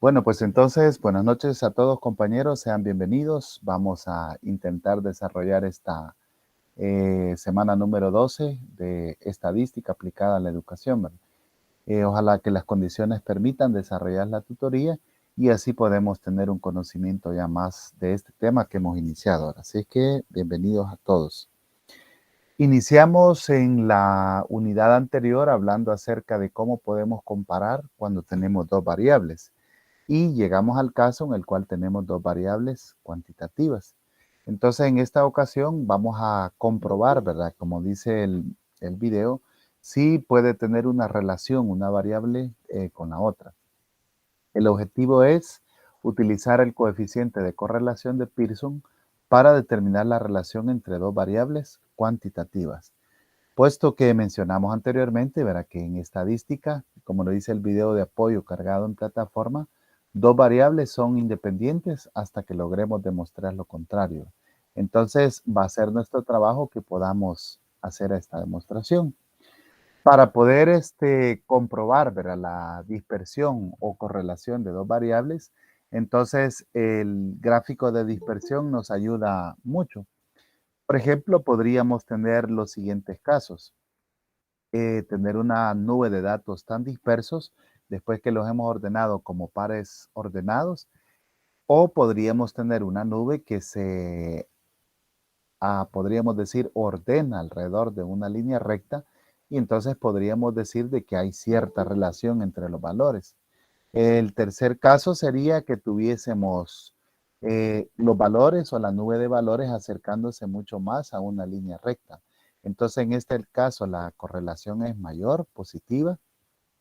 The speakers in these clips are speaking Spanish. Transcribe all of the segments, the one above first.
Bueno, pues entonces, buenas noches a todos compañeros, sean bienvenidos. Vamos a intentar desarrollar esta semana número 12 de estadística aplicada a la educación, ¿verdad? Ojalá que las condiciones permitan desarrollar la tutoría y así podemos tener un conocimiento ya más de este tema que hemos iniciado ahora. Así que bienvenidos a todos. Iniciamos en la unidad anterior hablando acerca de cómo podemos comparar cuando tenemos dos variables. Y llegamos al caso en el cual tenemos dos variables cuantitativas. Entonces, en esta ocasión vamos a comprobar, ¿verdad? Como dice el video, si puede tener una relación, una variable con la otra. El objetivo es utilizar el coeficiente de correlación de Pearson para determinar la relación entre dos variables cuantitativas. Puesto que mencionamos anteriormente, verá que en estadística, como lo dice el video de apoyo cargado en plataforma, dos variables son independientes hasta que logremos demostrar lo contrario. Entonces, va a ser nuestro trabajo que podamos hacer esta demostración. Para poder comprobar, ¿verdad?, la dispersión o correlación de dos variables, entonces el gráfico de dispersión nos ayuda mucho. Por ejemplo, podríamos tener los siguientes casos. Tener una nube de datos tan dispersos después que los hemos ordenado como pares ordenados, o podríamos tener una nube que podríamos decir, ordena alrededor de una línea recta, y entonces podríamos decir de que hay cierta relación entre los valores. El tercer caso sería que tuviésemos los valores o la nube de valores acercándose mucho más a una línea recta. Entonces, en este caso, la correlación es mayor, positiva,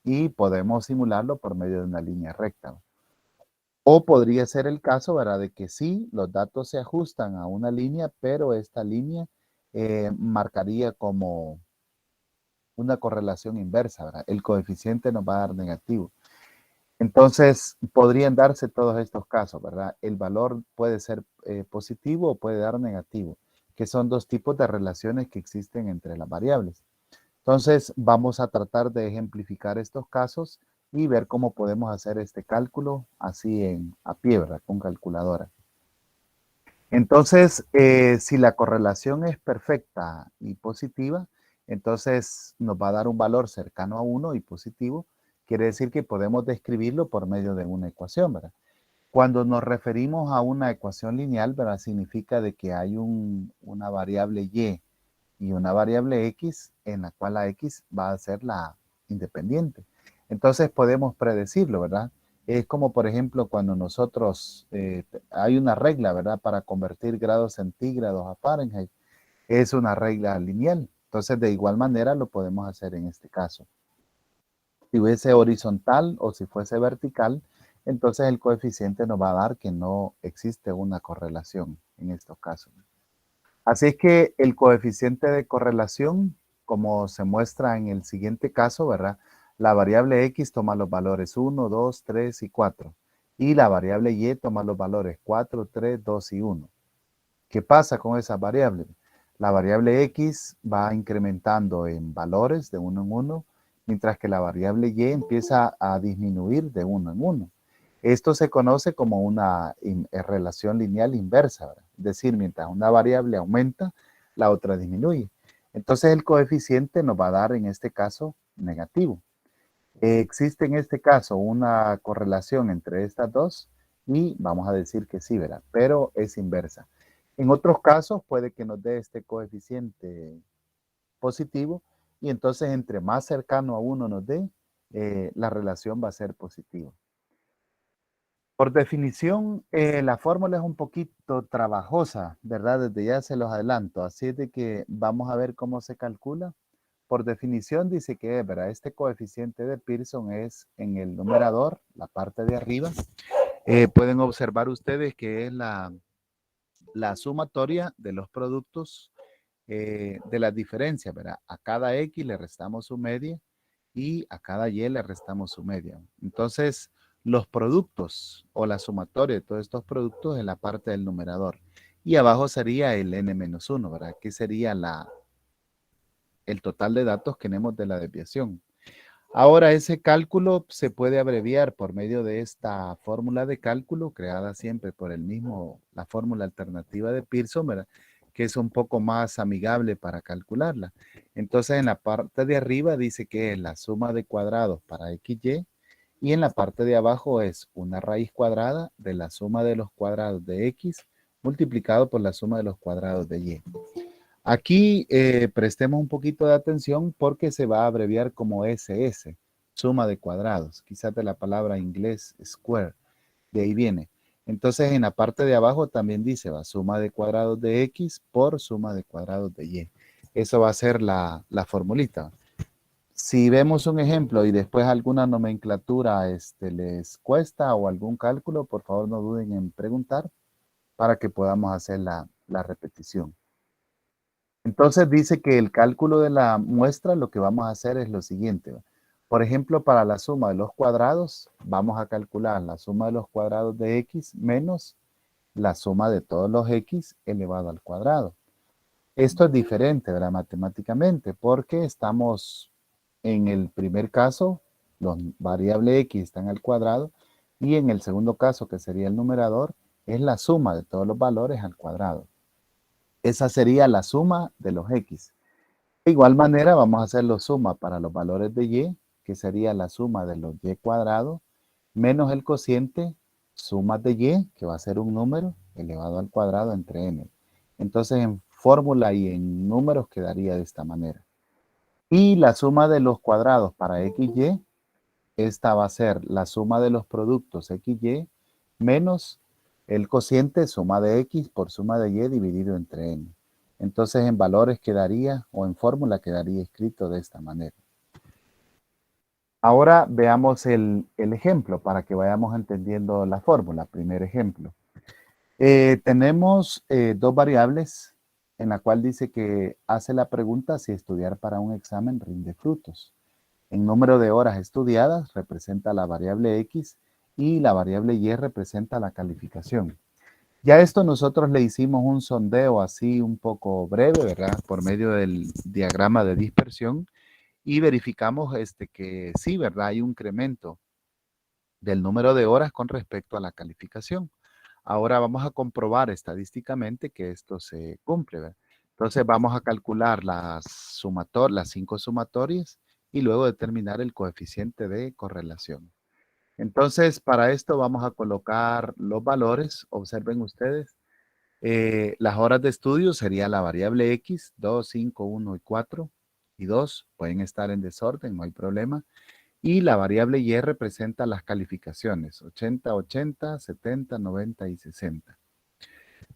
y podemos simularlo por medio de una línea recta. O podría ser el caso, ¿verdad?, de que sí, los datos se ajustan a una línea, pero esta línea marcaría como una correlación inversa, ¿verdad? El coeficiente nos va a dar negativo. Entonces, podrían darse todos estos casos, ¿verdad? El valor puede ser positivo o puede dar negativo, que son dos tipos de relaciones que existen entre las variables. Entonces, vamos a tratar de ejemplificar estos casos y ver cómo podemos hacer este cálculo así a pie, ¿verdad?, con calculadora. Entonces, si la correlación es perfecta y positiva, entonces nos va a dar un valor cercano a 1 y positivo. Quiere decir que podemos describirlo por medio de una ecuación, ¿verdad? Cuando nos referimos a una ecuación lineal, ¿verdad?, significa de que hay una variable y una variable x, en la cual la x va a ser la independiente. Entonces podemos predecirlo, ¿verdad? Es como, por ejemplo, cuando nosotros, hay una regla, ¿verdad?, para convertir grados centígrados a Fahrenheit. Es una regla lineal. Entonces, de igual manera lo podemos hacer en este caso. Si fuese horizontal o si fuese vertical, entonces el coeficiente nos va a dar que no existe una correlación en estos casos. Así es que el coeficiente de correlación, como se muestra en el siguiente caso, ¿verdad? La variable x toma los valores 1, 2, 3 y 4. Y la variable y toma los valores 4, 3, 2 y 1. ¿Qué pasa con esas variables? La variable x va incrementando en valores de 1 en 1, mientras que la variable y empieza a disminuir de 1 en 1. Esto se conoce como una relación lineal inversa, ¿verdad? Es decir, mientras una variable aumenta, la otra disminuye. Entonces el coeficiente nos va a dar en este caso negativo. ¿Existe en este caso una correlación entre estas dos? Y vamos a decir que sí, ¿verdad? Pero es inversa. En otros casos puede que nos dé este coeficiente positivo, y entonces entre más cercano a 1 nos dé, la relación va a ser positiva. Por definición, la fórmula es un poquito trabajosa, ¿verdad? Desde ya se los adelanto. Así es de que vamos a ver cómo se calcula. Por definición dice que, ¿verdad?, este coeficiente de Pearson es en el numerador, la parte de arriba. Pueden observar ustedes que es la sumatoria de los productos de las diferencias, ¿verdad? A cada X le restamos su media y a cada Y le restamos su media. Entonces, los productos o la sumatoria de todos estos productos en la parte del numerador. Y abajo sería el n-1, ¿verdad? Que sería el total de datos que tenemos de la desviación. Ahora, ese cálculo se puede abreviar por medio de esta fórmula de cálculo creada siempre por la fórmula alternativa de Pearson, ¿verdad? Que es un poco más amigable para calcularla. Entonces, en la parte de arriba dice que es la suma de cuadrados para XY y en la parte de abajo es una raíz cuadrada de la suma de los cuadrados de X multiplicado por la suma de los cuadrados de Y. Aquí prestemos un poquito de atención porque se va a abreviar como SS, suma de cuadrados, quizás de la palabra inglés square, de ahí viene. Entonces en la parte de abajo también dice, va, suma de cuadrados de X por suma de cuadrados de Y. Eso va a ser la formulita. Si vemos un ejemplo y después alguna nomenclatura les cuesta o algún cálculo, por favor no duden en preguntar para que podamos hacer la repetición. Entonces dice que el cálculo de la muestra lo que vamos a hacer es lo siguiente. Por ejemplo, para la suma de los cuadrados, vamos a calcular la suma de los cuadrados de x menos la suma de todos los x elevado al cuadrado. Esto es diferente, ¿verdad? Matemáticamente, porque estamos en el primer caso, los variables x están al cuadrado, y en el segundo caso, que sería el numerador, es la suma de todos los valores al cuadrado. Esa sería la suma de los x. De igual manera, vamos a hacer la suma para los valores de y, que sería la suma de los y cuadrados, menos el cociente, suma de y, que va a ser un número elevado al cuadrado entre n. Entonces, en fórmula y en números quedaría de esta manera. Y la suma de los cuadrados para xy, esta va a ser la suma de los productos xy menos el cociente suma de x por suma de y dividido entre n. Entonces en valores quedaría, o en fórmula quedaría escrito de esta manera. Ahora veamos el ejemplo para que vayamos entendiendo la fórmula. Primer ejemplo. Tenemos dos variables en la cual dice que hace la pregunta si estudiar para un examen rinde frutos. En número de horas estudiadas representa la variable X y la variable Y representa la calificación. Ya esto nosotros le hicimos un sondeo así un poco breve, ¿verdad? Por medio del diagrama de dispersión y verificamos que sí, ¿verdad? Hay un incremento del número de horas con respecto a la calificación. Ahora vamos a comprobar estadísticamente que esto se cumple, ¿verdad? Entonces vamos a calcular las 5 sumatorias y luego determinar el coeficiente de correlación. Entonces, para esto vamos a colocar los valores. Observen ustedes. Las horas de estudio sería la variable X, 2, 5, 1 y 4 y 2. Pueden estar en desorden, no hay problema. Y la variable Y representa las calificaciones, 80, 80, 70, 90 y 60.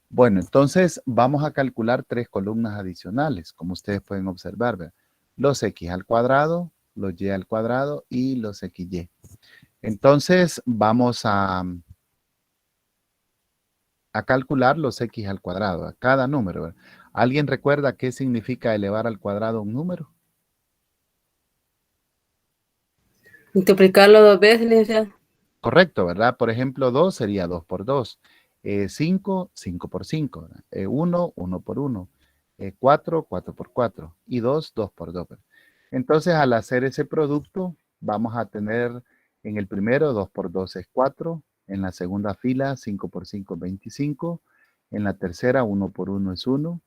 Bueno, entonces vamos a calcular tres columnas adicionales, como ustedes pueden observar, ¿verdad? Los X al cuadrado, los Y al cuadrado y los XY. Entonces vamos a calcular los X al cuadrado, a cada número, ¿verdad? ¿Alguien recuerda qué significa elevar al cuadrado un número? Multiplicarlo dos veces, ya. Correcto, ¿verdad? Por ejemplo, 2 sería 2 por 2. 5, 5 por 5. 1, 1 por 1. 4, 4 por 4. Y 2, 2 por 2. Entonces, al hacer ese producto, vamos a tener en el primero 2 por 2 es 4. En la segunda fila 5 por 5 es 25. En la tercera 1 por 1 es 1.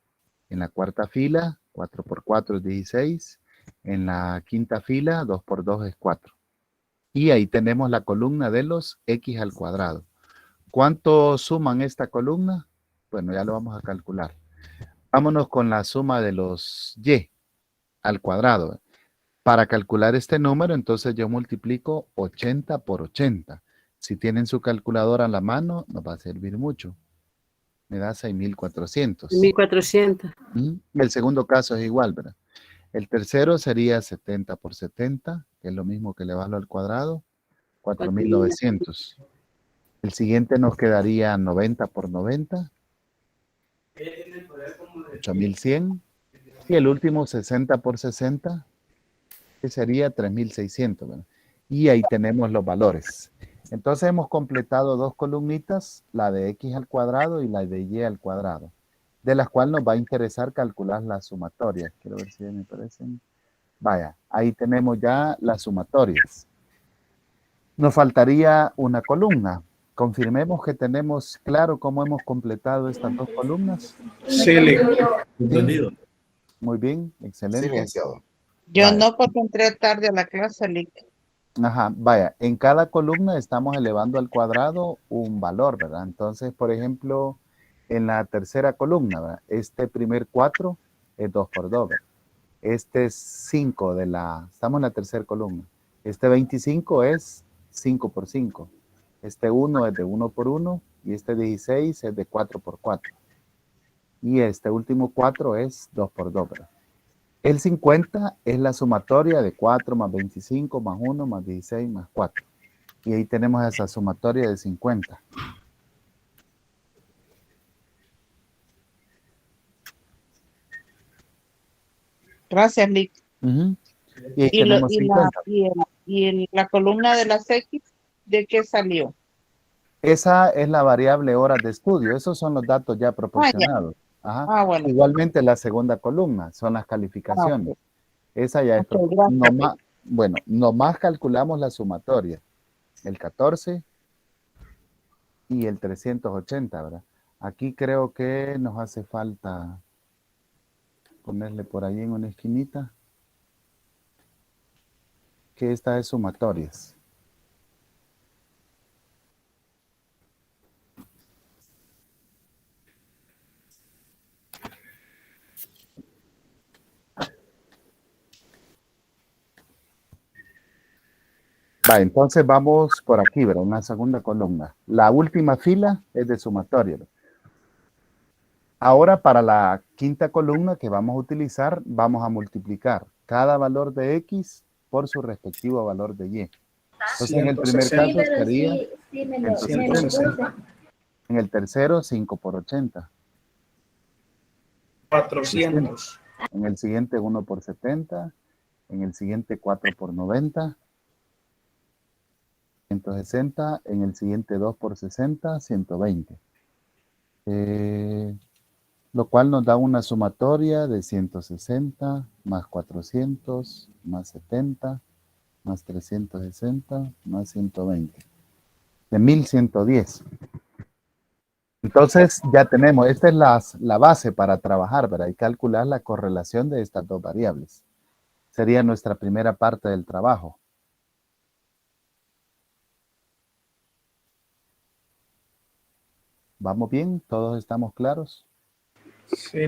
En la cuarta fila 4 por 4 es 16. En la quinta fila 2 por 2 es 4. Y ahí tenemos la columna de los X al cuadrado. ¿Cuánto suman esta columna? Bueno, ya lo vamos a calcular. Vámonos con la suma de los Y al cuadrado. Para calcular este número, entonces yo multiplico 80 por 80. Si tienen su calculadora a la mano, nos va a servir mucho. Me da 6.400. 1400. Y el segundo caso es igual, ¿verdad? El tercero sería 70 por 70, que es lo mismo que elevarlo al cuadrado, 4.900. El siguiente nos quedaría 90 por 90, 8.100. Y el último 60 por 60, que sería 3.600, ¿verdad? Y ahí tenemos los valores. Entonces hemos completado dos columnitas, la de X al cuadrado y la de Y al cuadrado, de las cuales nos va a interesar calcular las sumatorias. Quiero ver si me parecen. Vaya, ahí tenemos ya las sumatorias. Nos faltaría una columna. Confirmemos que tenemos claro cómo hemos completado estas dos columnas. Sí, Sí, muy bien, excelente. Silenciado. Yo Vale. no, porque entré tarde a la clase, Lick. Ajá, vaya, en cada columna estamos elevando al cuadrado un valor, ¿verdad? Entonces, por ejemplo, en la tercera columna, ¿verdad? Este primer 4 es 2 por 2, ¿verdad? Este es 5 estamos en la tercera columna. Este 25 es 5 por 5. Este 1 es de 1 por 1 y este 16 es de 4 por 4. Y este último 4 es 2 por 2, ¿verdad? El 50 es la sumatoria de 4 más 25 más 1 más 16 más 4. Y ahí tenemos esa sumatoria de 50. Gracias, Lick. Y ahí Y, lo, tenemos y, 50. la columna de las X, ¿de qué salió? Esa es la variable horas de estudio. Esos son los datos ya Ah, ya. proporcionados. Ajá. Bueno. Igualmente la segunda columna son las Ah, calificaciones. ok. Esa ya es Ok, gracias. bueno, nomás calculamos la sumatoria. El 14 y el 380, ¿verdad? Aquí creo que nos hace falta ponerle por ahí en una esquinita que esta es sumatorias. Va, entonces vamos por aquí, ¿verdad? Una segunda columna. La última fila es de sumatoria. ¿Verdad? Ahora para la quinta columna que vamos a utilizar, vamos a multiplicar cada valor de X por su respectivo valor de Y. Entonces en el primer 160. caso estaría me 160. En el tercero, 5 por 80. 400. En el siguiente, 1 por 70. En el siguiente, 4 por 90. 160. En el siguiente, 2 por 60. 120. Lo cual nos da una sumatoria de 160 más 400 más 70 más 360 más 120, de 1110. Entonces ya tenemos, esta es la base para trabajar, ¿verdad? Y calcular la correlación de estas dos variables. Sería nuestra primera parte del trabajo. ¿Vamos bien? ¿Todos estamos claros? Sí,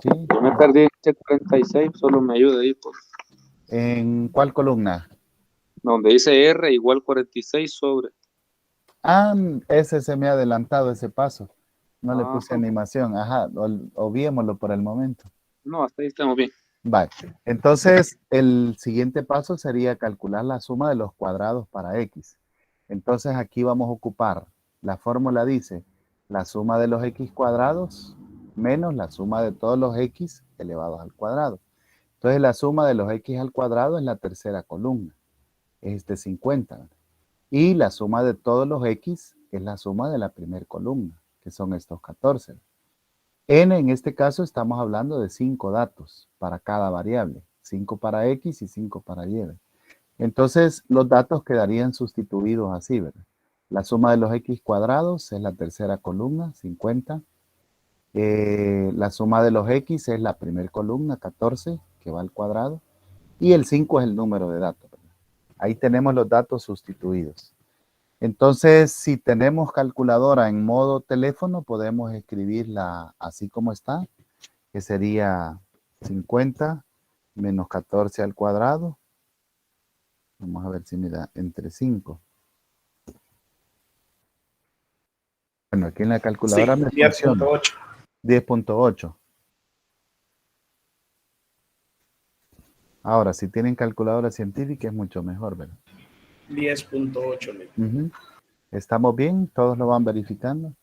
¿Sí? Yo me perdí este 46, solo me ayuda ahí, por ¿En cuál columna? donde dice R igual 46 sobre. Ah, ese se me ha adelantado ese paso. No le puse Ajá. animación. Ajá, obviémoslo por el momento. No, hasta ahí estamos bien. Vale. Entonces, el siguiente paso sería calcular la suma de los cuadrados para X. Entonces, aquí vamos a ocupar, la fórmula dice, la suma de los X cuadrados menos la suma de todos los X elevados al cuadrado. Entonces, la suma de los X al cuadrado es la tercera columna, es este 50. ¿Verdad? Y la suma de todos los X es la suma de la primera columna, que son estos 14. N en este caso estamos hablando de 5 datos para cada variable, 5 para X y 5 para Y. Entonces los datos quedarían sustituidos así, ¿verdad? La suma de los X cuadrados es la tercera columna, 50. La suma de los X es la primera columna, 14, que va al cuadrado. Y el 5 es el número de datos, ¿verdad? Ahí tenemos los datos sustituidos. Entonces, si tenemos calculadora en modo teléfono, podemos escribirla así como está, que sería 50 menos 14 al cuadrado. Vamos a ver si me da entre 5. Bueno, aquí en la calculadora sí, me funciona. 10.8. 10.8. Ahora, si tienen calculadora científica es mucho mejor, ¿verdad? 10.8. ¿Estamos bien? ¿Todos lo van verificando?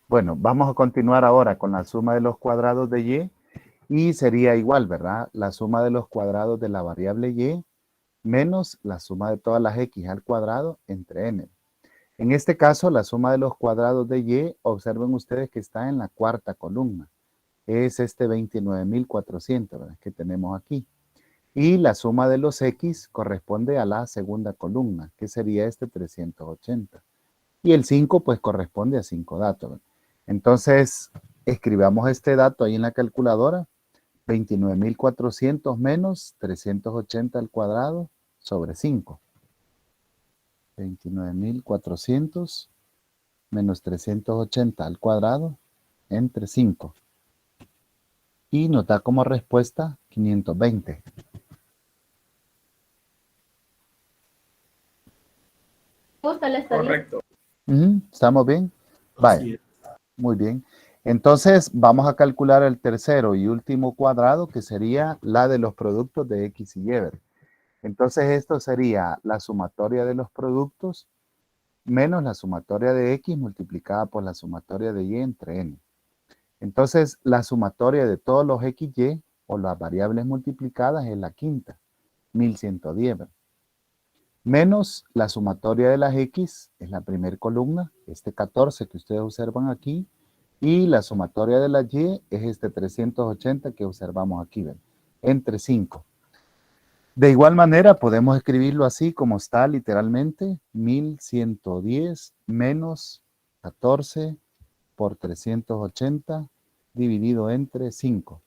Bueno, vamos a continuar ahora con la suma de los cuadrados de y. Y sería igual, ¿verdad? La suma de los cuadrados de la variable y menos la suma de todas las x al cuadrado entre n. En este caso, la suma de los cuadrados de y, observen ustedes que está en la cuarta columna. Es este 29.400, ¿verdad? Que tenemos aquí. Y la suma de los x corresponde a la segunda columna, que sería este 380. Y el 5, pues, corresponde a 5 datos, ¿verdad? Entonces, escribamos este dato ahí en la calculadora. 29.400 menos 380 al cuadrado sobre 5. 29.400 menos 380 al cuadrado entre 5. Y nos da como respuesta 520. Correcto. ¿Estamos bien? Vale, Así es. muy bien. Entonces vamos a calcular el tercero y último cuadrado, que sería la de los productos de X y Y. Entonces esto sería la sumatoria de los productos menos la sumatoria de X multiplicada por la sumatoria de Y entre N. Entonces la sumatoria de todos los XY o las variables multiplicadas es la quinta, 1110. Menos la sumatoria de las X es la primera columna, este 14 que ustedes observan aquí, y la sumatoria de la Y es este 380 que observamos aquí, ¿ven? Entre 5. De igual manera, podemos escribirlo así como está literalmente, 1110 menos 14 por 380 dividido entre 5.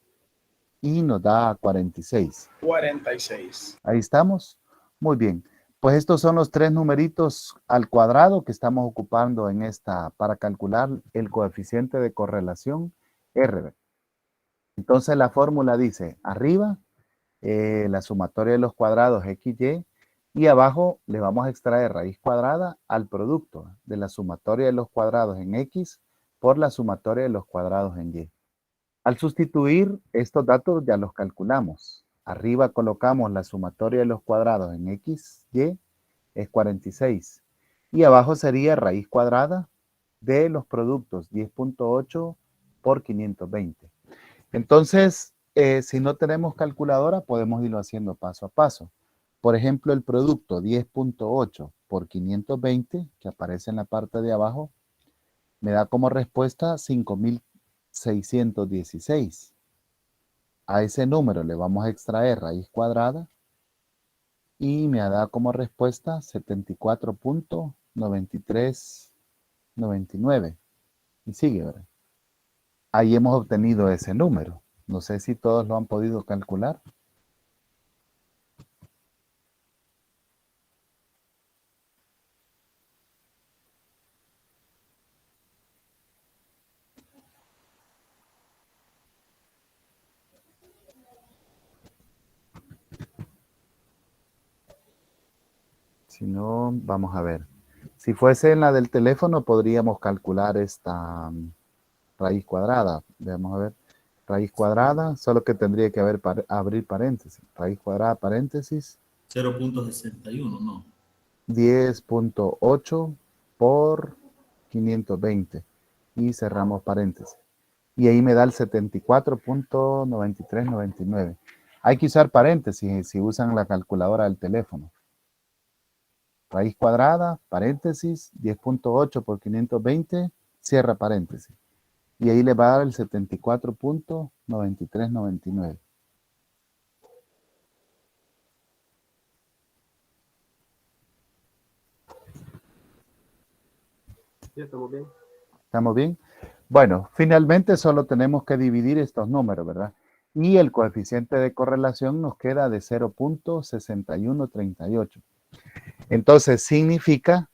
Y nos da 46. 46. Ahí estamos. Muy bien. Pues estos son los tres numeritos al cuadrado que estamos ocupando en esta para calcular el coeficiente de correlación R. Entonces la fórmula dice, arriba la sumatoria de los cuadrados XY y abajo le vamos a extraer raíz cuadrada al producto de la sumatoria de los cuadrados en X por la sumatoria de los cuadrados en Y. Al sustituir estos datos ya los calculamos. Arriba colocamos la sumatoria de los cuadrados en X, Y, es 46. Y abajo sería raíz cuadrada de los productos 10.8 por 520. Entonces, si no tenemos calculadora, podemos irlo haciendo paso a paso. Por ejemplo, el producto 10.8 por 520, que aparece en la parte de abajo, me da como respuesta 5.616. A ese número le vamos a extraer raíz cuadrada y me da como respuesta 74.9399. Y sigue, ¿verdad? Ahí hemos obtenido ese número. No sé si todos lo han podido calcular. Si no, vamos a ver. Si fuese en la del teléfono, podríamos calcular esta raíz cuadrada. Vamos a ver. Raíz cuadrada, solo que tendría que abrir paréntesis. Raíz cuadrada, paréntesis. 0.61, ¿no? 10.8 por 520. Y cerramos paréntesis. Y ahí me da el 74.9399. Hay que usar paréntesis si usan la calculadora del teléfono. Raíz cuadrada, paréntesis, 10.8 por 520, cierra paréntesis. Y ahí le va a dar el 74.9399. Ya estamos bien. ¿Estamos bien? Bueno, finalmente solo tenemos que dividir estos números, ¿verdad? Y el coeficiente de correlación nos queda de 0.6138. Entonces, significa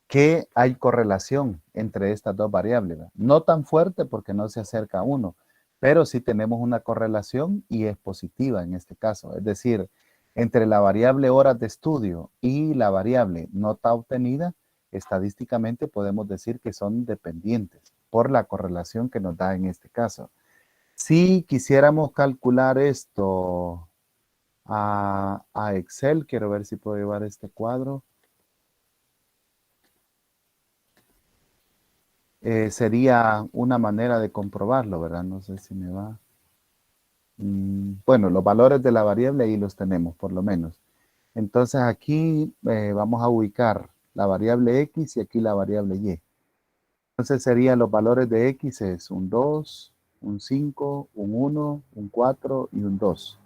que hay correlación entre estas dos variables, ¿verdad? No tan fuerte porque no se acerca a 1, pero sí tenemos una correlación y es positiva en este caso. Es decir, entre la variable horas de estudio y la variable nota obtenida, estadísticamente podemos decir que son dependientes por la correlación que nos da en este caso. Si quisiéramos calcular esto a Excel, quiero ver si puedo llevar este cuadro. sería una manera de comprobarlo, ¿verdad? No sé si me va. Bueno, los valores de la variable ahí los tenemos, por lo menos. Entonces aquí vamos a ubicar la variable X y aquí la variable Y. Entonces serían los valores de X es un 2, un 5, un 1, un 4 y un 2.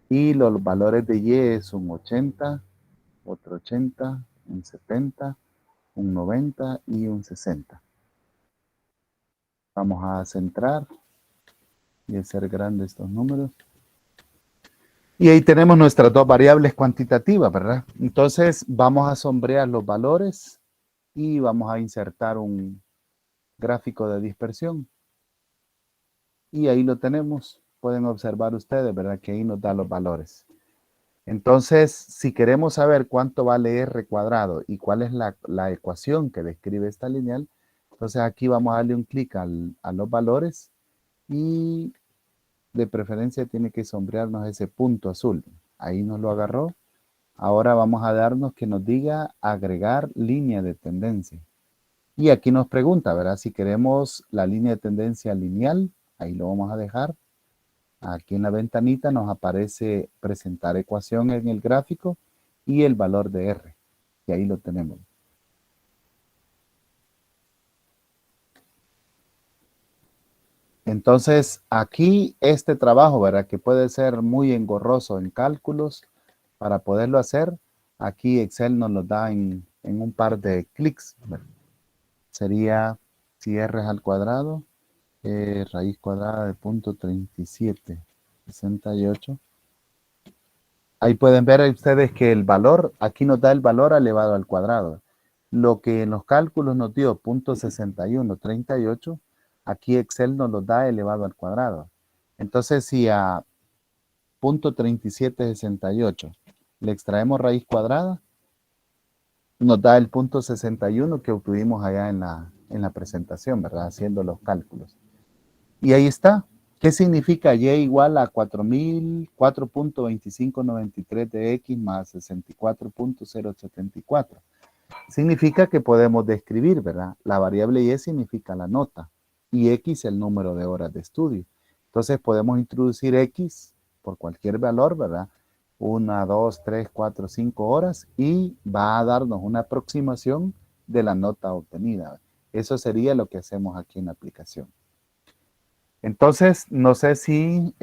Y los valores de Y es un 80, otro 80, un 70, un 90 y un 60. Vamos a centrar y hacer grandes estos números. Y ahí tenemos nuestras dos variables cuantitativas, ¿verdad? Entonces vamos a sombrear los valores y vamos a insertar un gráfico de dispersión. Y ahí lo tenemos. Pueden observar ustedes, ¿verdad? Que ahí nos da los valores. Entonces, si queremos saber cuánto vale R cuadrado y cuál es la ecuación que describe esta lineal, entonces aquí vamos a darle un clic a los valores y de preferencia tiene que sombrearnos ese punto azul. Ahí nos lo agarró. Ahora vamos a darnos que nos diga agregar línea de tendencia. Y aquí nos pregunta, ¿verdad? Si queremos la línea de tendencia lineal, ahí lo vamos a dejar. Aquí en la ventanita nos aparece presentar ecuación en el gráfico y el valor de R. Y ahí lo tenemos. Entonces, aquí este trabajo, ¿verdad? Que puede ser muy engorroso en cálculos para poderlo hacer. Aquí Excel nos lo da en un par de clics. ¿Verdad? Sería si R es al cuadrado, raíz cuadrada de 0.3768. Ahí pueden ver ustedes que el valor, aquí nos da el valor elevado al cuadrado. Lo que en los cálculos nos dio 0.6138, aquí Excel nos lo da elevado al cuadrado. Entonces, si a 0.3768 le extraemos raíz cuadrada, nos da el 0.61 que obtuvimos allá en la presentación, ¿verdad? Haciendo los cálculos. Y ahí está. ¿Qué significa Y igual a 4.2593 de X más 64.074? Significa que podemos describir, ¿verdad? La variable Y significa la nota y X el número de horas de estudio. Entonces podemos introducir X por cualquier valor, ¿verdad? 1, 2, 3, 4, 5 horas y va a darnos una aproximación de la nota obtenida. Eso sería lo que hacemos aquí en la aplicación. Entonces, no sé si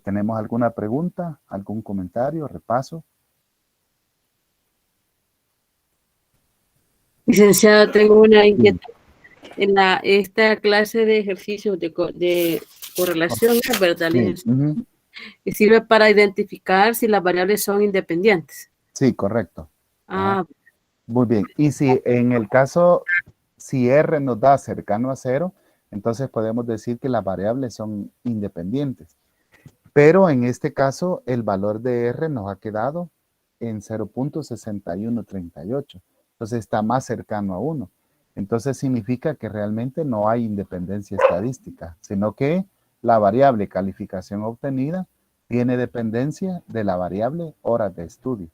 tenemos alguna pregunta, algún comentario, repaso. Licenciado, tengo una inquietud. En esta clase de ejercicios de correlación, ¿verdad, Sí, licenciado? Que sirve para identificar si las variables son independientes. sí, correcto. Ah, Muy bien. Y si en el caso, si R nos da cercano a 0, entonces podemos decir que las variables son independientes. Pero en este caso, el valor de R nos ha quedado en 0.6138. Entonces está más cercano a 1. Entonces significa que realmente no hay independencia estadística, sino que la variable calificación obtenida tiene dependencia de la variable horas de estudio.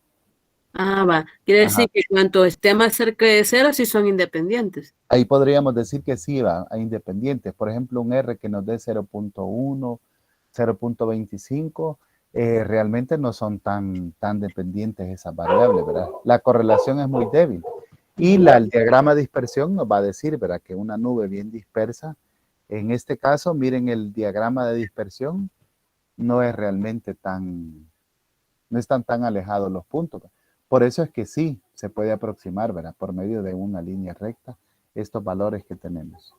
va. Quiere Ajá. decir que cuanto esté más cerca de 0, sí son independientes. Ahí podríamos decir que sí va a independientes. Por ejemplo, un R que nos dé 0.1, 0.25, realmente no son tan dependientes esas variables, ¿verdad? La correlación es muy débil. Y el diagrama de dispersión nos va a decir, ¿verdad? Que una nube bien dispersa, en este caso, miren el diagrama de dispersión, no es realmente no están tan alejados los puntos. Por eso es que sí, se puede aproximar, ¿verdad? Por medio de una línea recta, estos valores que tenemos.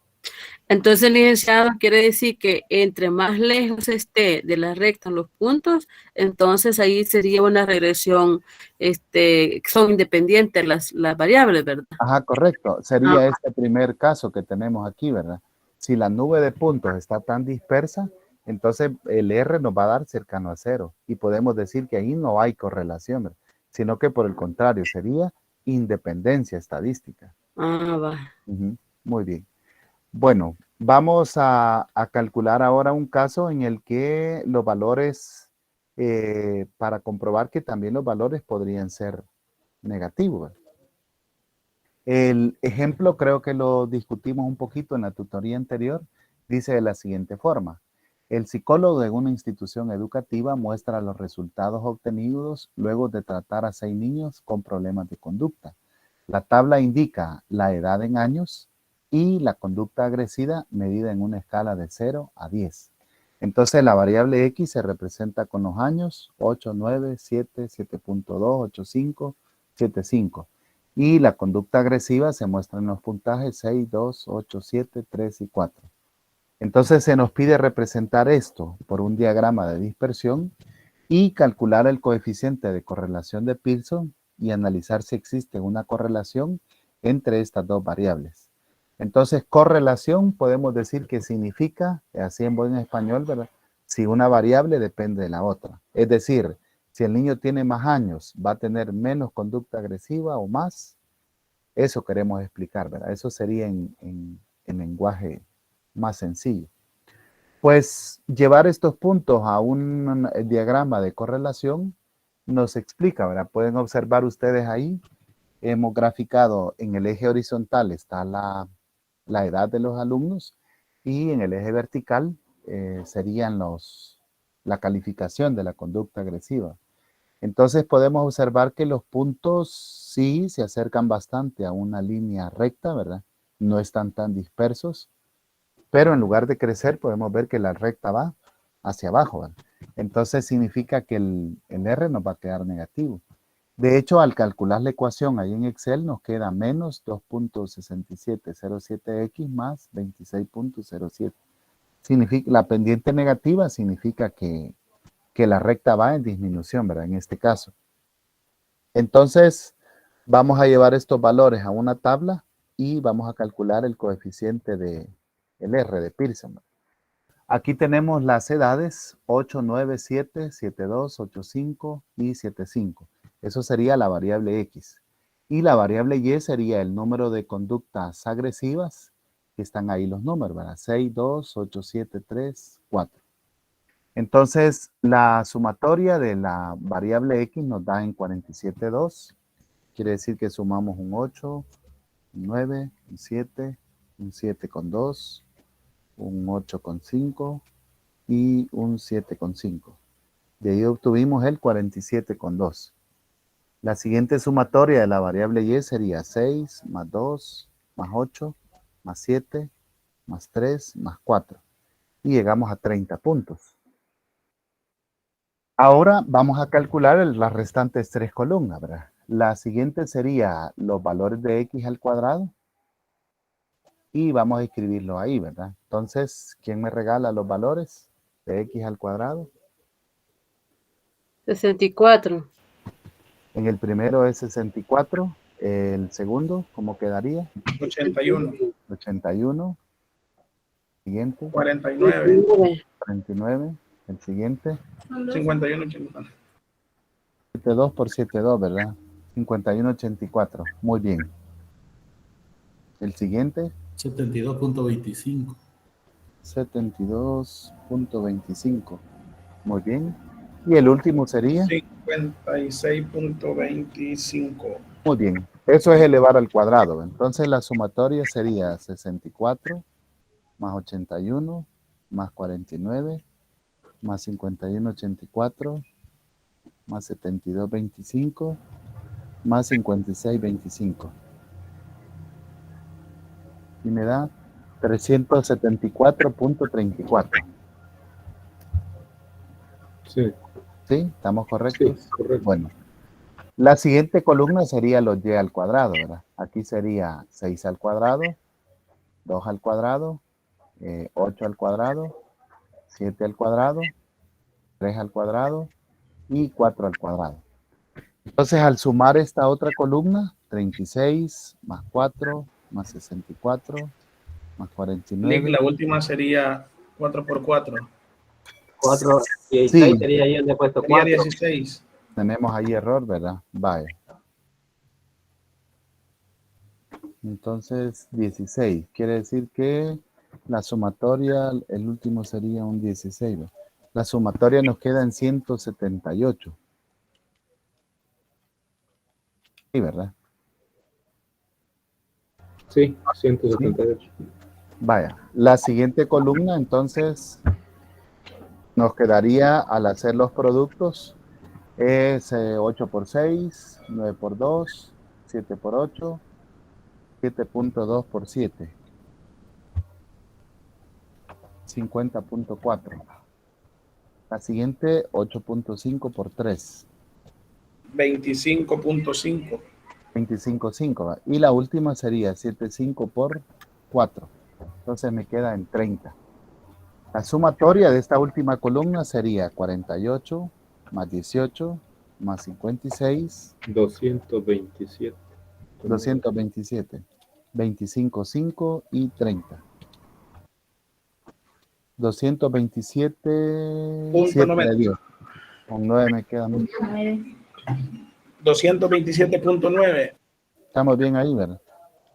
Entonces, licenciado, quiere decir que entre más lejos esté de la recta los puntos, entonces ahí sería una regresión, son independientes las variables, ¿verdad? Ajá, correcto. Sería este primer caso que tenemos aquí, ¿verdad? Si la nube de puntos está tan dispersa, entonces el R nos va a dar cercano a 0 y podemos decir que ahí no hay correlación, ¿verdad? Sino que por el contrario sería independencia estadística. Va. Muy bien. Bueno, vamos a calcular ahora un caso en el que los valores, para comprobar que también los valores podrían ser negativos. El ejemplo creo que lo discutimos un poquito en la tutoría anterior. Dice de la siguiente forma. El psicólogo de una institución educativa muestra los resultados obtenidos luego de tratar a 6 niños con problemas de conducta. La tabla indica la edad en años y la conducta agresiva medida en una escala de 0 a 10. Entonces la variable X se representa con los años 8, 9, 7, 7.2, 8.5, 7.5. Y la conducta agresiva se muestra en los puntajes 6, 2, 8, 7, 3 y 4. Entonces se nos pide representar esto por un diagrama de dispersión y calcular el coeficiente de correlación de Pearson y analizar si existe una correlación entre estas dos variables. Entonces, correlación podemos decir que significa, así en buen español, ¿verdad? Si una variable depende de la otra. Es decir, si el niño tiene más años, va a tener menos conducta agresiva o más. Eso queremos explicar, ¿verdad? Eso sería en lenguaje más sencillo. Pues llevar estos puntos a un diagrama de correlación nos explica, ¿verdad? Pueden observar ustedes ahí, hemos graficado en el eje horizontal está la edad de los alumnos y en el eje vertical serían la calificación de la conducta agresiva. Entonces podemos observar que los puntos sí se acercan bastante a una línea recta, ¿verdad? No están tan dispersos. Pero en lugar de crecer, podemos ver que la recta va hacia abajo, ¿verdad? Entonces significa que el R nos va a quedar negativo. De hecho, al calcular la ecuación ahí en Excel, nos queda menos 2.6707x más 26.07. Significa, la pendiente negativa significa que la recta va en disminución, ¿verdad? En este caso. Entonces, vamos a llevar estos valores a una tabla y vamos a calcular el coeficiente de el R de Pearson. Aquí tenemos las edades 8, 9, 7, 7, 2, 8, 5 y 7, 5. Eso sería la variable X. Y la variable Y sería el número de conductas agresivas, que están ahí los números, ¿verdad? 6, 2, 8, 7, 3, 4. Entonces, la sumatoria de la variable X nos da en 47,2. Quiere decir que sumamos un 8, un 9, un 7, un 7,2, un 8,5 y un 7,5. De ahí obtuvimos el 47,2. La siguiente sumatoria de la variable Y sería 6 más 2 más 8 más 7 más 3 más 4. Y llegamos a 30 puntos. Ahora vamos a calcular las restantes 3 columnas, ¿verdad? La siguiente sería los valores de X al cuadrado. Y vamos a escribirlo ahí, ¿verdad? Entonces, ¿quién me regala los valores de X al cuadrado? 64. En el primero es 64. El segundo, ¿cómo quedaría? 81, 81. Siguiente, 49, 49. El siguiente, 51, 80. 72 por 72, ¿verdad? 51,84. Muy bien. El siguiente, 72.25. 72.25. Muy bien. Y el último sería, 56.25. muy bien. Eso es elevar al cuadrado. Entonces la sumatoria sería 64 más 81 más 49 más 51,84 más 72,25 más 56,25. Y me da 374.34. Sí, ¿Sí? ¿Estamos correctos? sí, correcto. Bueno, la siguiente columna sería los y al cuadrado, ¿verdad? Aquí sería 6 al cuadrado, 2 al cuadrado, 8 al cuadrado, 7 al cuadrado, 3 al cuadrado y 4 al cuadrado. Entonces, al sumar esta otra columna, 36 más 4 más 64 más Nick, 49. la última sería 4 por 4. 4, 16 Sí. sería ahí donde he puesto Sería 4. 16. Tenemos ahí error, ¿verdad? Vaya. Entonces, 16. Quiere decir que la sumatoria, el último sería un 16. ¿verdad? La sumatoria nos queda en 178. Sí, ¿verdad? Sí, 178. Vaya, la siguiente columna entonces nos quedaría al hacer los productos es 8 por 6, 9 por 2, 7 por 8, 7.2 por 7, 50.4. La siguiente 8.5 por 3, 25.5. 25.5. ¿va? Y la última sería 7.5 por 4. Entonces me queda en 30. La sumatoria de esta última columna sería 48 más 18 más 56, 227. 227, 25, 5 y 30. 227, Punto 7 90. le dio. Con 9 me queda mucho. 227.9. Estamos bien ahí, ¿verdad?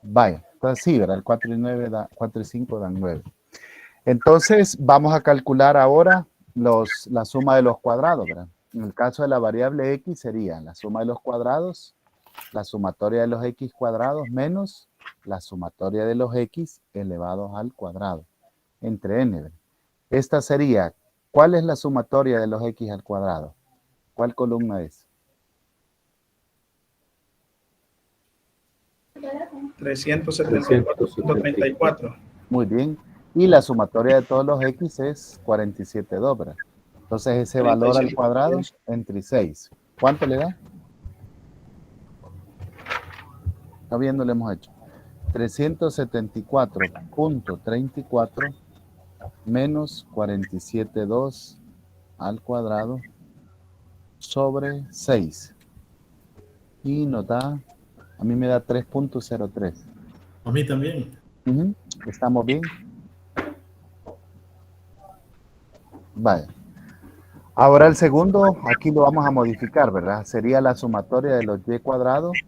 Vaya, entonces sí, ¿verdad? El 4 y 9 da, 4 y 5 dan 9. Entonces, vamos a calcular ahora la suma de los cuadrados, ¿verdad? En el caso de la variable x sería la suma de los cuadrados, la sumatoria de los x cuadrados menos la sumatoria de los x elevados al cuadrado entre n. ¿verdad? Esta sería, ¿cuál es la sumatoria de los x al cuadrado? ¿Cuál columna es? 374.34. Muy bien. Y la sumatoria de todos los x es 47,2, ¿verdad? Entonces ese valor al cuadrado entre 6. ¿Cuánto le da? Está viendo, le hemos hecho. 374.34 menos 47,2 al cuadrado sobre 6. Y nos da, a mí me da 3.03. A mí también. ¿Estamos bien? Vaya. Ahora el segundo, aquí lo vamos a modificar, ¿verdad? Sería la sumatoria de los y cuadrados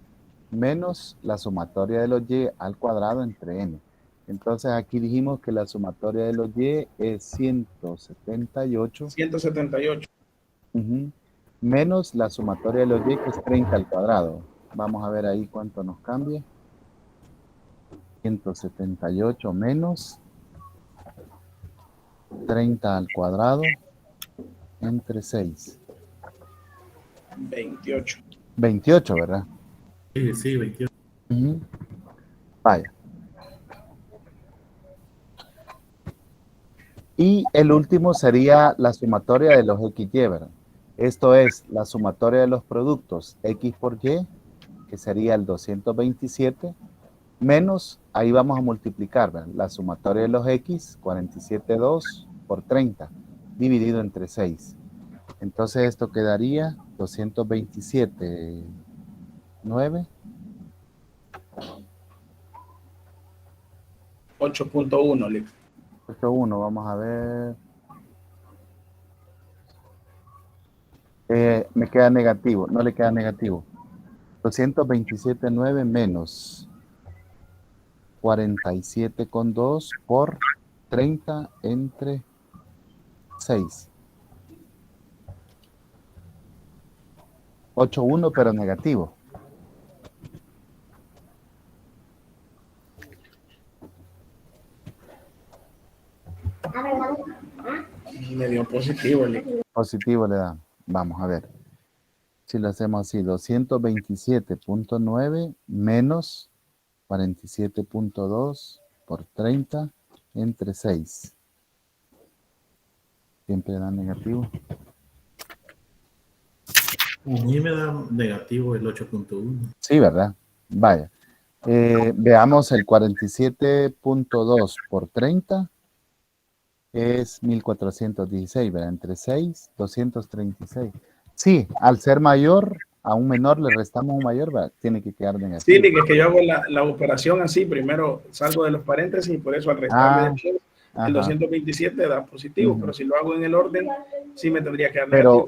menos la sumatoria de los y al cuadrado entre n. Entonces aquí dijimos que la sumatoria de los y es 178. 178. Menos la sumatoria de los y, que es 30 al cuadrado. Vamos a ver ahí cuánto nos cambia. 178 menos 30 al cuadrado entre 6. 28. 28, ¿verdad? Sí, sí, 28. Vaya. Y el último sería la sumatoria de los XY, ¿verdad? Esto es la sumatoria de los productos X por Y, que sería el 227, menos, ahí vamos a multiplicar, ¿verdad? La sumatoria de los X, 47,2 por 30, dividido entre 6. Entonces esto quedaría 227,9. 8.1. 8.1, vamos a ver. Me queda negativo, no le queda negativo. 227,9 menos 47,2 por 30 entre 6. 8.1 pero negativo. Medio positivo. Positivo le da. Vamos a ver. Si lo hacemos así, 227.9 menos 47.2 por 30 entre 6. Siempre da negativo. A mí me da negativo el 8.1. Sí, ¿verdad? Vaya. Veamos el 47.2 por 30 es 1416, ¿verdad? Entre 6, 236. Sí, al ser mayor, a un menor le restamos un mayor, ¿verdad? Tiene que quedar negativo. Sí, es que yo hago la operación así, primero salgo de los paréntesis y por eso al restarle el 227 da positivo, pero si lo hago en el orden, sí me tendría que dar negativo.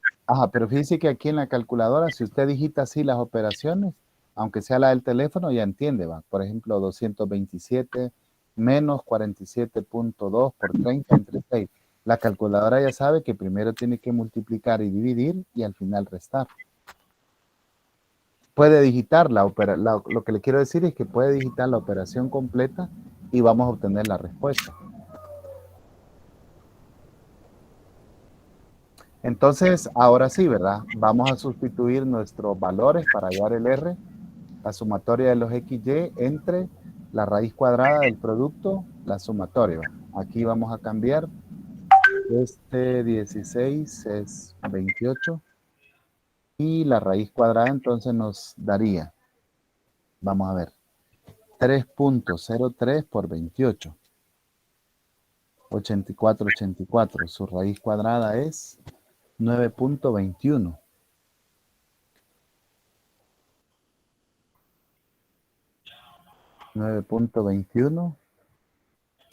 Pero fíjese que aquí en la calculadora, si usted digita así las operaciones, aunque sea la del teléfono, ya entiende, ¿va? Por ejemplo, 227 menos 47.2 por 30 entre 6. La calculadora ya sabe que primero tiene que multiplicar y dividir y al final restar. puede digitar lo que le quiero decir es que puede digitar la operación completa y vamos a obtener la respuesta. Entonces, ahora sí, ¿verdad? Vamos a sustituir nuestros valores para hallar el R, la sumatoria de los XY entre la raíz cuadrada del producto, la sumatoria. Aquí vamos a cambiar. Este 16 es 28. Y la raíz cuadrada entonces nos daría, vamos a ver, 3.03 por 28. 84, 84. Su raíz cuadrada es 9.21. 9.21,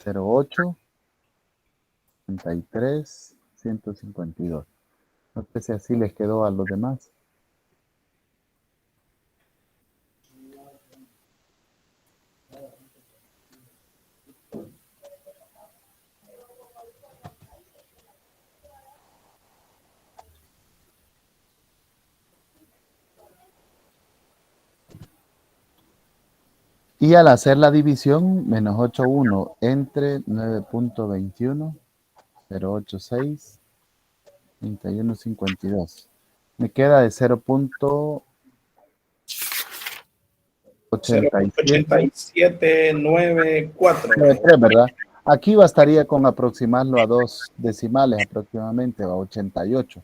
08, 33, 152. No sé si así les quedó a los demás. Y al hacer la división, menos 8,1 entre 9.21, 086, 31,52. Me queda de 0.8794. ¿Verdad? Aquí bastaría con aproximarlo a 2 decimales aproximadamente, a 88.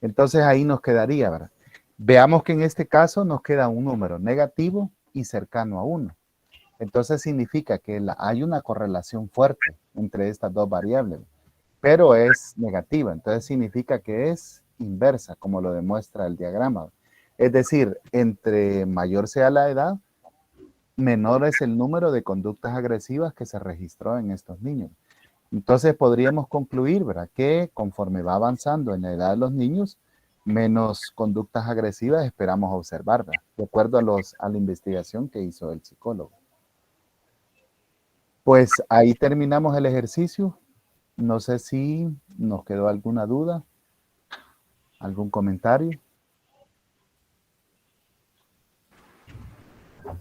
Entonces ahí nos quedaría, ¿verdad? Veamos que en este caso nos queda un número negativo y cercano a 1. Entonces significa que hay una correlación fuerte entre estas dos variables, pero es negativa. Entonces significa que es inversa, como lo demuestra el diagrama. Es decir, entre mayor sea la edad, menor es el número de conductas agresivas que se registró en estos niños. Entonces podríamos concluir, ¿verdad?, que conforme va avanzando en la edad de los niños, menos conductas agresivas esperamos observar, ¿verdad?, de acuerdo a la investigación que hizo el psicólogo. Pues ahí terminamos el ejercicio. No sé si nos quedó alguna duda, algún comentario.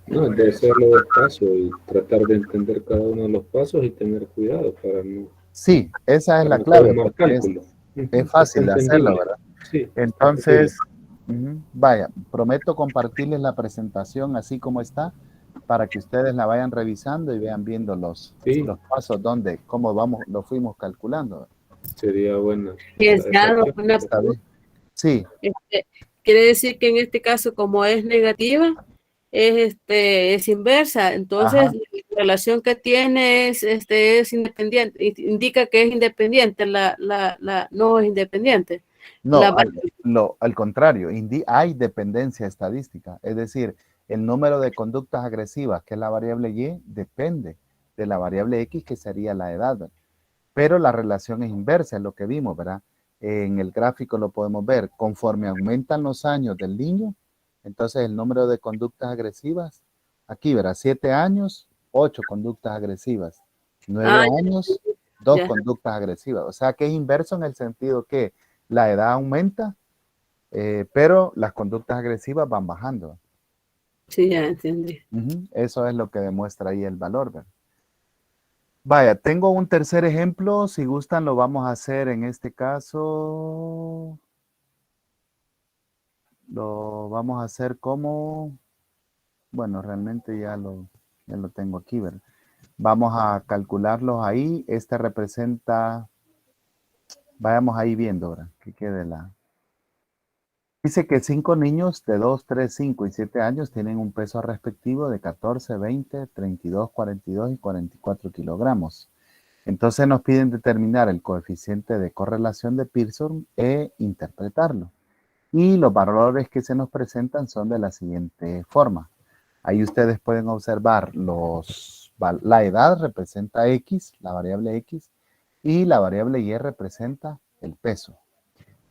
No, de hacerlo despacio y tratar de entender cada uno de los pasos y tener cuidado para no... Sí, esa es la clave, porque es fácil de hacerlo, ¿verdad? Sí. Entonces, vaya, prometo compartirles la presentación así como está, para que ustedes la vayan revisando y vean viendo los pasos cómo lo fuimos calculando. Sería bueno. Sí. Quiere decir que en este caso, como es negativa, es inversa. Entonces, ajá, la relación que tiene es independiente, indica que es independiente, no es independiente. No, al contrario, hay dependencia estadística, es decir, el número de conductas agresivas, que es la variable Y, depende de la variable X, que sería la edad, ¿verdad? Pero la relación es inversa, es lo que vimos, ¿verdad? En el gráfico lo podemos ver, conforme aumentan los años del niño, entonces el número de conductas agresivas, aquí, ¿verdad? 7 años, 8 conductas agresivas, 9 años, 2 conductas agresivas, o sea que es inverso en el sentido que la edad aumenta, pero las conductas agresivas van bajando. Sí, ya entendí. Eso es lo que demuestra ahí el valor, ¿verdad? Vaya, tengo un tercer ejemplo, si gustan lo vamos a hacer en este caso. Lo vamos a hacer como, bueno, realmente ya lo tengo aquí, ¿verdad? Vamos a calcularlos ahí. Este representa, vayamos ahí viendo, ¿verdad? Que quede Dice que 5 niños de 2, 3, 5 y 7 años tienen un peso respectivo de 14, 20, 32, 42 y 44 kilogramos. Entonces nos piden determinar el coeficiente de correlación de Pearson e interpretarlo. Y los valores que se nos presentan son de la siguiente forma. Ahí ustedes pueden observar la edad representa X, la variable X, y la variable Y representa el peso.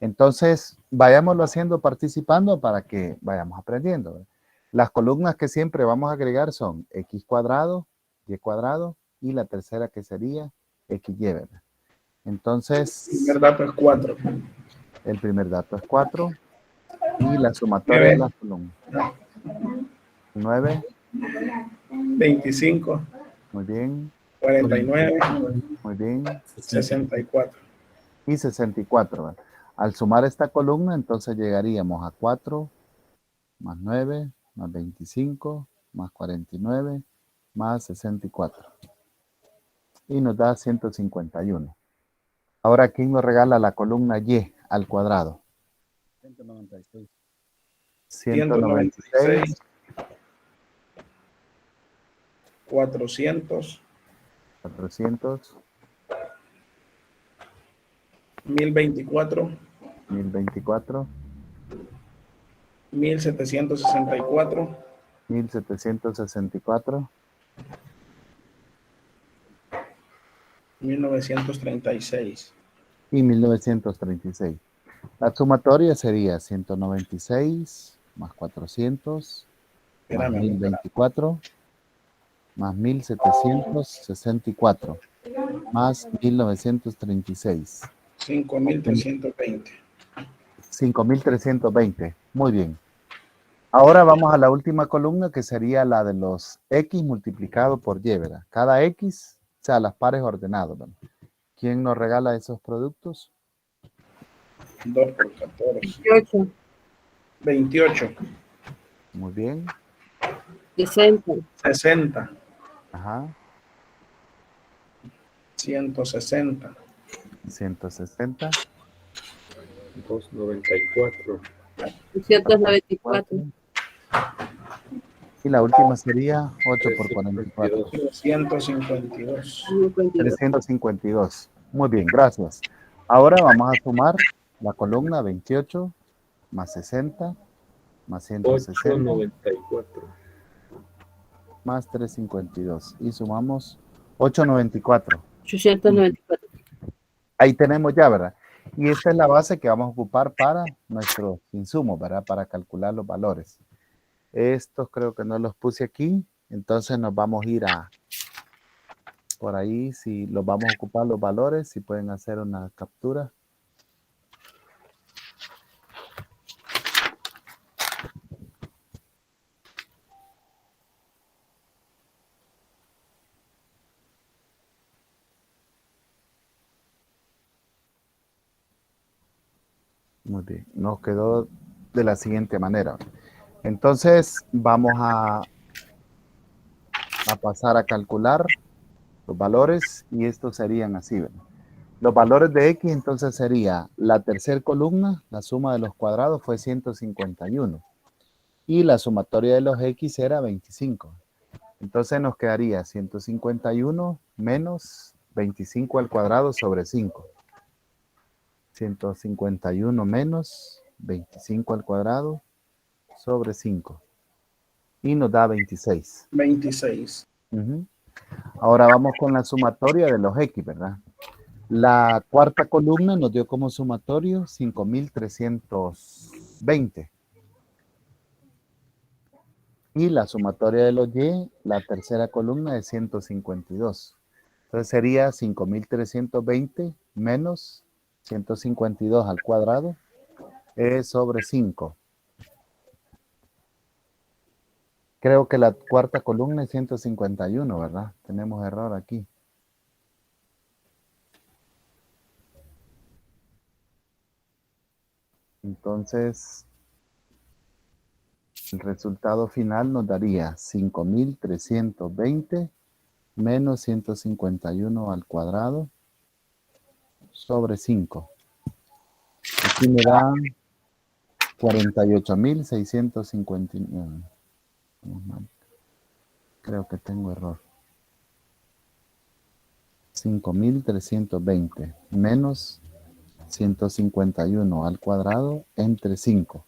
Entonces, vayámoslo haciendo participando para que vayamos aprendiendo. Las columnas que siempre vamos a agregar son X cuadrado, Y cuadrado, y la tercera que sería XY, ¿verdad? Entonces... El primer dato es 4. El primer dato es 4. Y la sumatoria de las columnas. 9, 25, muy bien, 49, muy bien. 64. Y 64. ¿verdad? Al sumar esta columna, entonces llegaríamos a 4 más 9 más 25 más 49 más 64. Y nos da 151. Ahora, ¿quién nos regala la columna Y al cuadrado? 196. 196, 400, 400, 1024, 1024, 1764, 1764 1936. y 1936. La sumatoria sería 196 más 400 más Espérame, 1024 más 1764 más 1936. 5320. 5320. Muy bien. Ahora vamos a la última columna que sería la de los X multiplicado por Y, ¿verdad? Cada X, o sea, las pares ordenados, ¿verdad? ¿Quién nos regala esos productos? 2 por 14. 28, 28, Muy bien. 60, 60, Ajá. 160, 160. 294. 294, Y la última sería 8 por 44. 352. 52. 352. Muy bien, gracias. Ahora vamos a sumar la columna 28 más 60 más 160 894. más 352. Y sumamos 894. 894. Ahí tenemos ya, ¿verdad? Y esta es la base que vamos a ocupar para nuestros insumos, ¿verdad? Para calcular los valores. Estos creo que no los puse aquí. Entonces nos vamos a ir a por ahí. Si los vamos a ocupar los valores, si pueden hacer una captura. Muy bien, nos quedó de la siguiente manera. Entonces vamos a pasar a calcular los valores y estos serían así. ¿verdad? Los valores de X entonces sería la tercera columna, la suma de los cuadrados fue 151 y la sumatoria de los X era 25. Entonces nos quedaría 151 menos 25 al cuadrado sobre 5. 151 menos 25 al cuadrado sobre 5. Y nos da 26. 26. Uh-huh. Ahora vamos con la sumatoria de los X, ¿verdad? La cuarta columna nos dio como sumatorio 5.320. Y la sumatoria de los Y, la tercera columna es 152. Entonces sería 5.320 menos 152 al cuadrado es sobre 5. Creo que la cuarta columna es 151, ¿verdad? Tenemos error aquí. Entonces, el resultado final nos daría 5.320 menos 151 al cuadrado sobre 5. Aquí me da 48.659. Creo que tengo error. 5.320 menos 151 al cuadrado entre 5.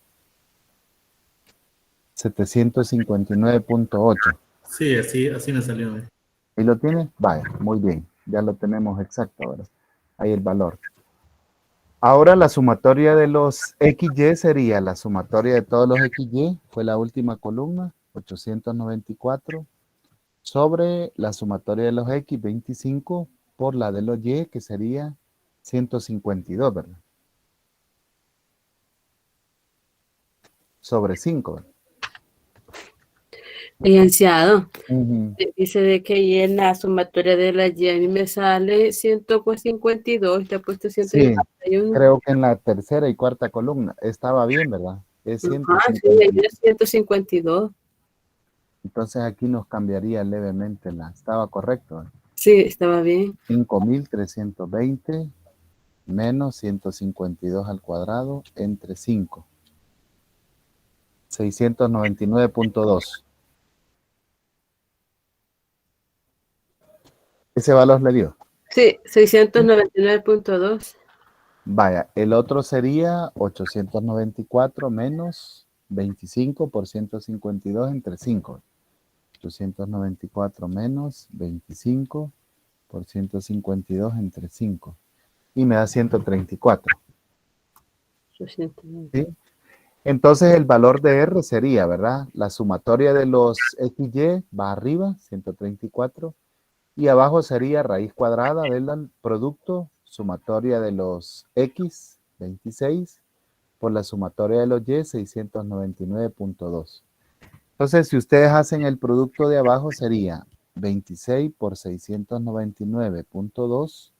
759.8. Sí, así me salió. ¿Y lo tiene? Vaya, muy bien. Ya lo tenemos exacto ahora. Ahí el valor. Ahora la sumatoria de los XY sería la sumatoria de todos los XY. Fue la última columna, 894. Sobre la sumatoria de los X, 25. Por la de los Y, que sería 152, ¿verdad? sobre 5. Licenciado, Ujú. dice de que ahí en la sumatoria de la Y a mí me sale 152, te ha puesto Sí, 151. creo que en la tercera y cuarta columna estaba bien, ¿verdad? Es Ajá, sí, ahí 150. es 152. Entonces aquí nos cambiaría levemente estaba correcto. Sí, estaba bien. 5.320 menos 152 al cuadrado entre 5. 699.2. Ese valor le dio. Sí, 699.2. Vaya, el otro sería 894 menos 25 por 152 entre 5. 894 menos 25 por 152 entre 5. Y me da 134. 890. ¿Sí? Entonces el valor de R sería, ¿verdad? La sumatoria de los XY va arriba, 134. Y abajo sería raíz cuadrada del producto, sumatoria de los X, 26, por la sumatoria de los Y, 699.2. Entonces, si ustedes hacen el producto de abajo, sería 26 por 699.2,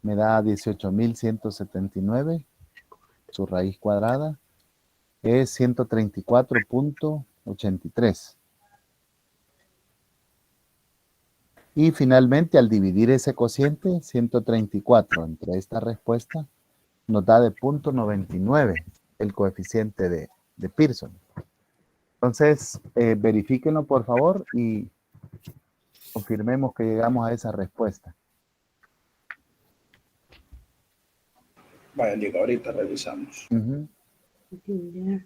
me da 18.179, su raíz cuadrada es 134.83. Y finalmente, al dividir ese cociente, 134 entre esta respuesta, nos da de 0.99 el coeficiente de Pearson. Entonces, verifíquenlo por favor y confirmemos que llegamos a esa respuesta. Vaya, llega ahorita, revisamos. Uh-huh. Ya.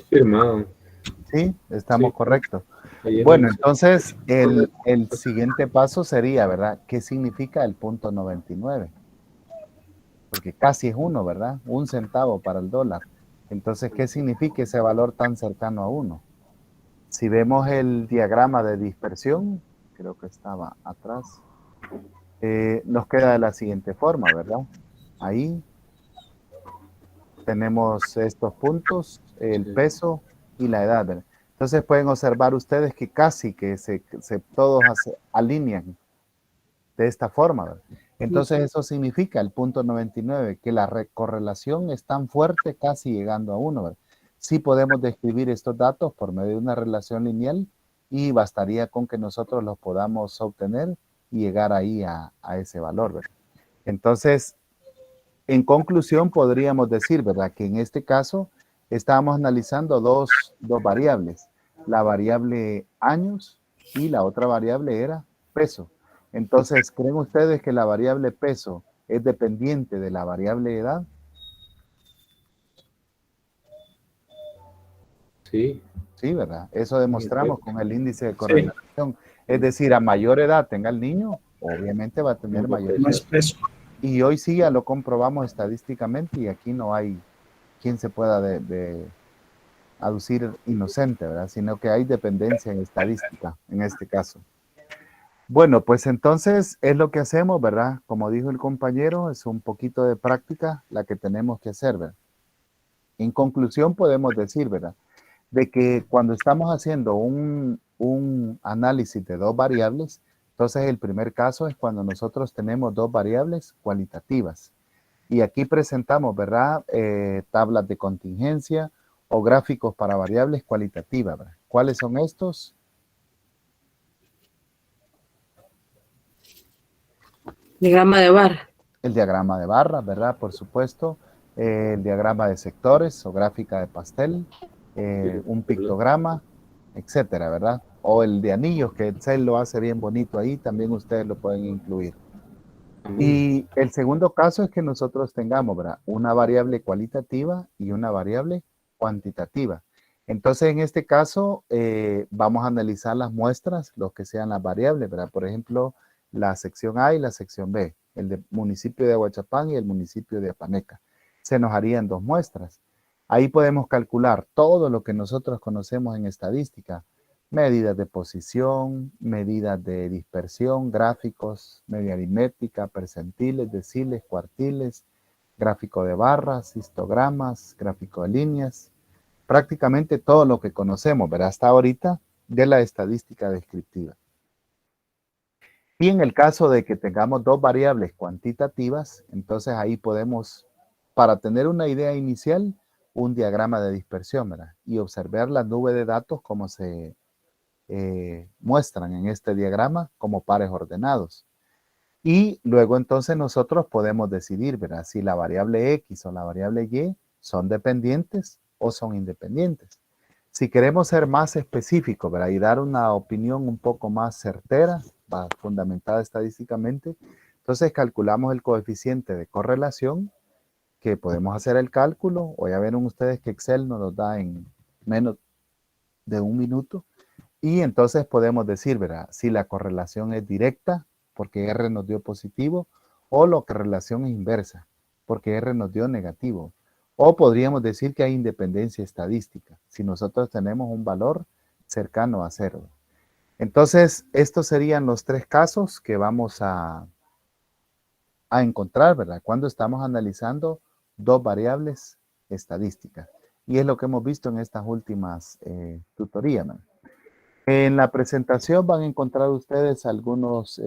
Firmado. Sí, estamos Sí. correctos. Ahí Bueno, es entonces el siguiente paso sería, ¿verdad? ¿Qué significa el 0.99? Porque casi es 1, ¿verdad? 1 centavo para el dólar. Entonces, ¿qué significa ese valor tan cercano a 1? Si vemos el diagrama de dispersión, creo que estaba atrás, nos queda de la siguiente forma, ¿verdad? Ahí tenemos estos puntos, el peso y la edad, ¿verdad? Entonces pueden observar ustedes que casi que todos alinean de esta forma, ¿verdad? Entonces eso significa el 0.99, que la correlación es tan fuerte casi llegando a 1, ¿verdad? Sí podemos describir estos datos por medio de una relación lineal y bastaría con que nosotros los podamos obtener y llegar ahí a ese valor, ¿verdad? Entonces, en conclusión, podríamos decir, ¿verdad?, que en este caso estábamos analizando dos variables, la variable años y la otra variable era peso. Entonces, ¿creen ustedes que la variable peso es dependiente de la variable edad? Sí. Sí, ¿verdad? Eso demostramos con el índice de Sí, correlación. Es decir, a mayor edad tenga el niño, obviamente va a tener mayor no es peso. peso. Y hoy sí ya lo comprobamos estadísticamente y aquí no hay quien se pueda aducir inocente, ¿verdad? Sino que hay dependencia en estadística, en este caso. Bueno, pues entonces es lo que hacemos, ¿verdad? Como dijo el compañero, es un poquito de práctica la que tenemos que hacer, ¿verdad? En conclusión podemos decir, ¿verdad?, de que cuando estamos haciendo un análisis de dos variables, entonces el primer caso es cuando nosotros tenemos dos variables cualitativas. Y aquí presentamos, ¿verdad?, tablas de contingencia o gráficos para variables cualitativas, ¿verdad? ¿Cuáles son estos? Diagrama de barra. El diagrama de barras, ¿verdad? Por supuesto. el diagrama de sectores o gráfica de pastel, un pictograma, etcétera, ¿verdad? O el de anillos, que Excel lo hace bien bonito ahí, también ustedes lo pueden incluir. Y el segundo caso es que nosotros tengamos, ¿verdad?, una variable cualitativa y una variable cuantitativa. Entonces, en este caso, vamos a analizar las muestras, lo que sean las variables, ¿verdad? Por ejemplo, la sección A y la sección B, el del municipio de Aguachapán y el municipio de Apaneca. Se nos harían dos muestras. Ahí podemos calcular todo lo que nosotros conocemos en estadística. Medidas de posición, medidas de dispersión, gráficos, media aritmética, percentiles, deciles, cuartiles, gráfico de barras, histogramas, gráfico de líneas, prácticamente todo lo que conocemos, ¿verdad?, hasta ahorita de la estadística descriptiva. Y en el caso de que tengamos dos variables cuantitativas, entonces ahí podemos, para tener una idea inicial, un diagrama de dispersión, ¿verdad?, y observar la nube de datos como se muestran en este diagrama como pares ordenados. Y luego entonces nosotros podemos decidir, ¿verdad?, si la variable X o la variable Y son dependientes o son independientes. Si queremos ser más específicos, ¿verdad?, y dar una opinión un poco más certera, fundamentada estadísticamente, entonces calculamos el coeficiente de correlación, que podemos hacer el cálculo, o ya vieron ustedes que Excel nos lo da en menos de un minuto. Y entonces podemos decir, ¿verdad?, si la correlación es directa, porque R nos dio positivo, o la correlación es inversa, porque R nos dio negativo. O podríamos decir que hay independencia estadística, si nosotros tenemos un valor cercano a 0. Entonces, estos serían los tres casos que vamos a encontrar, ¿verdad?, cuando estamos analizando dos variables estadísticas. Y es lo que hemos visto en estas últimas tutorías, ¿no? En la presentación van a encontrar ustedes algunos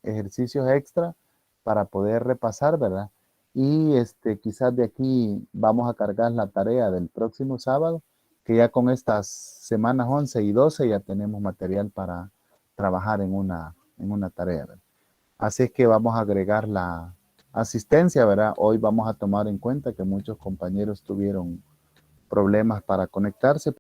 ejercicios extra para poder repasar, ¿verdad? Y quizás de aquí vamos a cargar la tarea del próximo sábado, que ya con estas semanas 11 y 12 ya tenemos material para trabajar en una tarea, ¿verdad? Así es que vamos a agregar la asistencia, ¿verdad? Hoy vamos a tomar en cuenta que muchos compañeros tuvieron problemas para conectarse.